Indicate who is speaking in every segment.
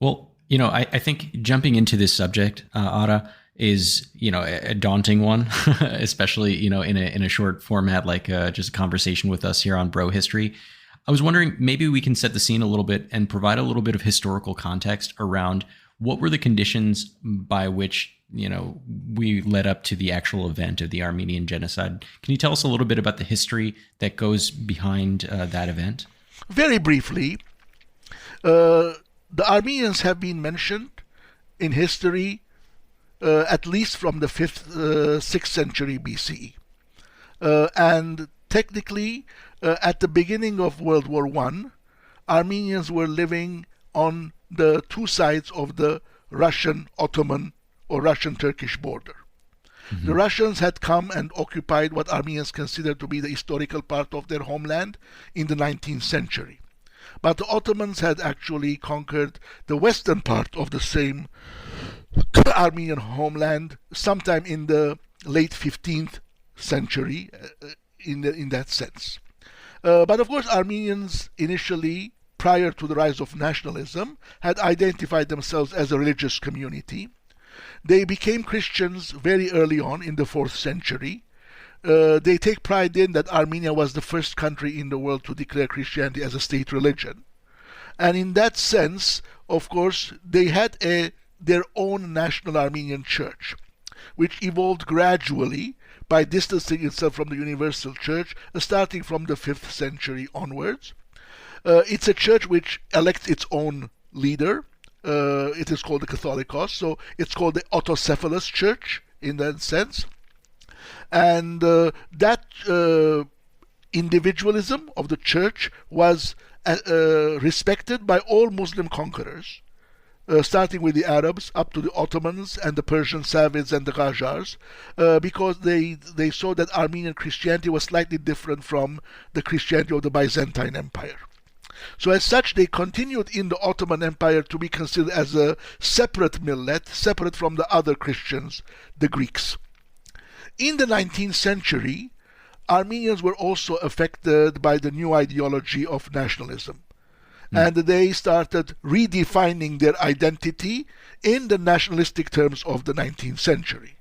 Speaker 1: Well, I think jumping into this subject, Ara, is a daunting one, especially in a short format like just a conversation with us here on Bro History. I was wondering maybe we can set the scene a little bit and provide a little bit of historical context around what were the conditions by which we led up to the actual event of the Armenian Genocide. Can you tell us a little bit about the history that goes behind that event?
Speaker 2: Very briefly, the Armenians have been mentioned in history at least from the 5th, 6th century BCE. And technically, at the beginning of World War I, Armenians were living on the two sides of the Russian Ottoman or Russian Turkish border. Mm-hmm. The Russians had come and occupied what Armenians consider to be the historical part of their homeland in the 19th century. But the Ottomans had actually conquered the western part of the same Armenian homeland sometime in the late 15th century in that sense. But of course, Armenians initially, prior to the rise of nationalism, had identified themselves as a religious community. They became Christians very early on in the 4th century. They take pride in that Armenia was the first country in the world to declare Christianity as a state religion. And in that sense, of course, they had their own national Armenian church, which evolved gradually by distancing itself from the universal church, starting from the 5th century onwards. It's a church which elects its own leader. It is called the Catholicos, so it's called the autocephalous church in that sense. And that individualism of the church was respected by all Muslim conquerors, starting with the Arabs up to the Ottomans and the Persian Safavids and the Qajars, because they saw that Armenian Christianity was slightly different from the Christianity of the Byzantine Empire. So as such, they continued in the Ottoman Empire to be considered as a separate millet, separate from the other Christians, the Greeks. In the 19th century, Armenians were also affected by the new ideology of nationalism. And they started redefining their identity in the nationalistic terms of the 19th century.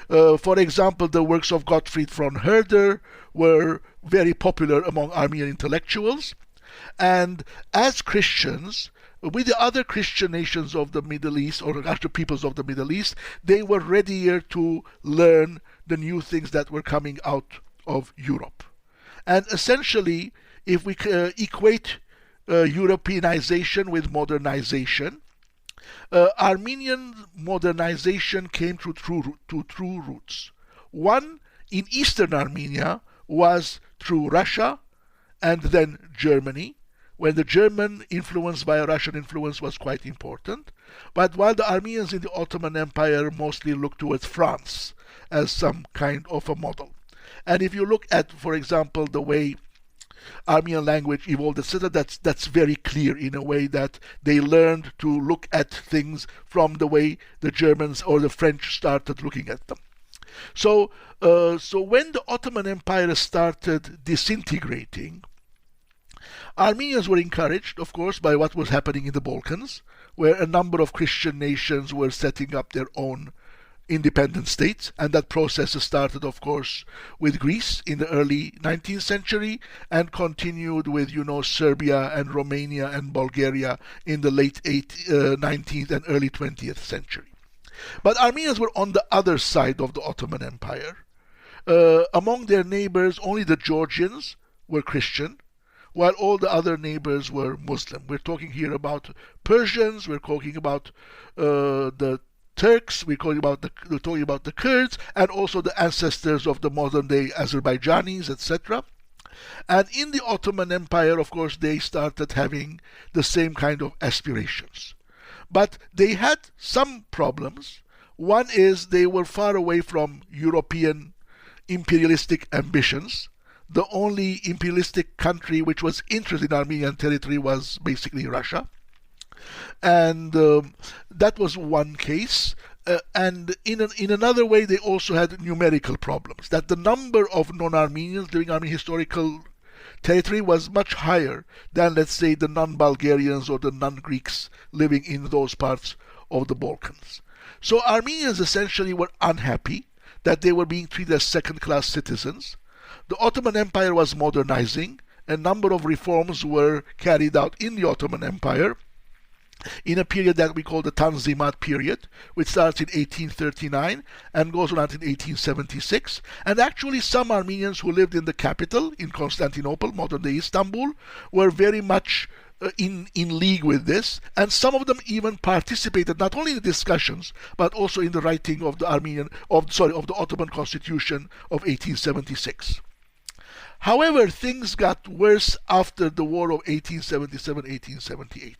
Speaker 2: For example, the works of Gottfried von Herder were very popular among Armenian intellectuals. And as Christians, with the other Christian nations of the Middle East, or actual peoples of the Middle East, they were readier to learn the new things that were coming out of Europe. And essentially, if we equate Europeanization with modernization, Armenian modernization came through two routes. One, in eastern Armenia, was through Russia and then Germany, when the German influence by a Russian influence was quite important. But while the Armenians in the Ottoman Empire mostly looked towards France as some kind of a model. And if you look at, for example, the way Armenian language evolved, etc., that's very clear in a way that they learned to look at things from the way the Germans or the French started looking at them. So when the Ottoman Empire started disintegrating, Armenians were encouraged, of course, by what was happening in the Balkans, where a number of Christian nations were setting up their own independent states, and that process started, of course, with Greece in the early 19th century and continued with, Serbia and Romania and Bulgaria in the late 19th and early 20th century. But Armenians were on the other side of the Ottoman Empire. Among their neighbors, only the Georgians were Christian, while all the other neighbors were Muslim. We're talking here about Persians, we're talking about the Turks, we're talking about the Kurds, and also the ancestors of the modern-day Azerbaijanis, etc. And in the Ottoman Empire, of course, they started having the same kind of aspirations. But they had some problems. One is they were far away from European imperialistic ambitions. The only imperialistic country which was interested in Armenian territory was basically Russia. And that was one case. And in another way, they also had numerical problems, that the number of non-Armenians during Armenian historical territory was much higher than, let's say, the non-Bulgarians or the non-Greeks living in those parts of the Balkans. So Armenians essentially were unhappy that they were being treated as second-class citizens. The Ottoman Empire was modernizing. A number of reforms were carried out in the Ottoman Empire in a period that we call the Tanzimat period, which starts in 1839 and goes on until 1876. And actually some Armenians who lived in the capital, in Constantinople, modern-day Istanbul, were very much in league with this, and some of them even participated not only in the discussions but also in the writing of the Ottoman Constitution of 1876. However, things got worse after the war of 1877-1878.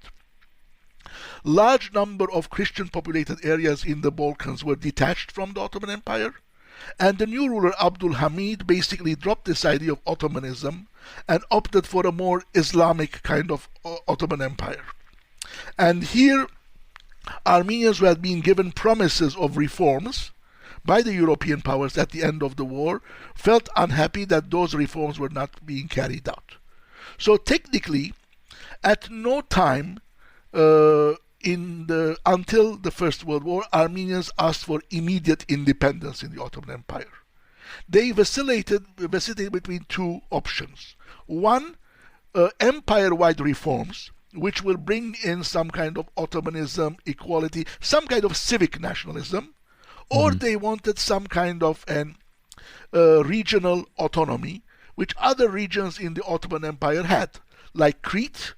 Speaker 2: Large number of Christian populated areas in the Balkans were detached from the Ottoman Empire, and the new ruler Abdul Hamid basically dropped this idea of Ottomanism and opted for a more Islamic kind of Ottoman Empire. And here Armenians who had been given promises of reforms by the European powers at the end of the war felt unhappy that those reforms were not being carried out. So technically, at no time until the First World War, Armenians asked for immediate independence in the Ottoman Empire. They vacillated between two options. One, empire-wide reforms, which will bring in some kind of Ottomanism, equality, some kind of civic nationalism, or they wanted some kind of an regional autonomy, which other regions in the Ottoman Empire had, like Crete,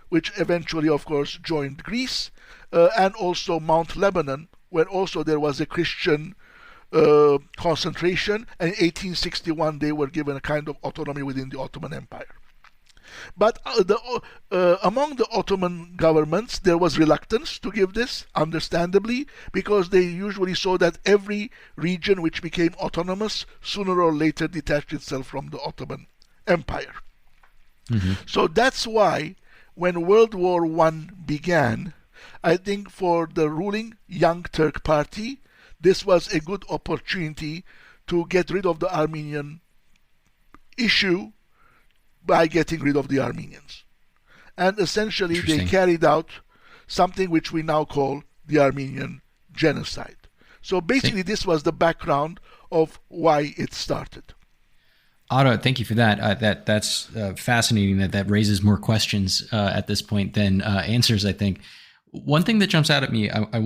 Speaker 2: which eventually, of course, joined Greece, and also Mount Lebanon, where also there was a Christian concentration, and in 1861 they were given a kind of autonomy within the Ottoman Empire. But among the Ottoman governments, there was reluctance to give this, understandably, because they usually saw that every region which became autonomous sooner or later detached itself from the Ottoman Empire. So that's why when World War I began, I think for the ruling Young Turk Party, this was a good opportunity to get rid of the Armenian issue by getting rid of the Armenians. And essentially they carried out something which we now call the Armenian Genocide. So basically this was the background of why it started.
Speaker 1: Ara, thank you for that. That's fascinating. That raises more questions at this point than answers, I think. One thing that jumps out at me, I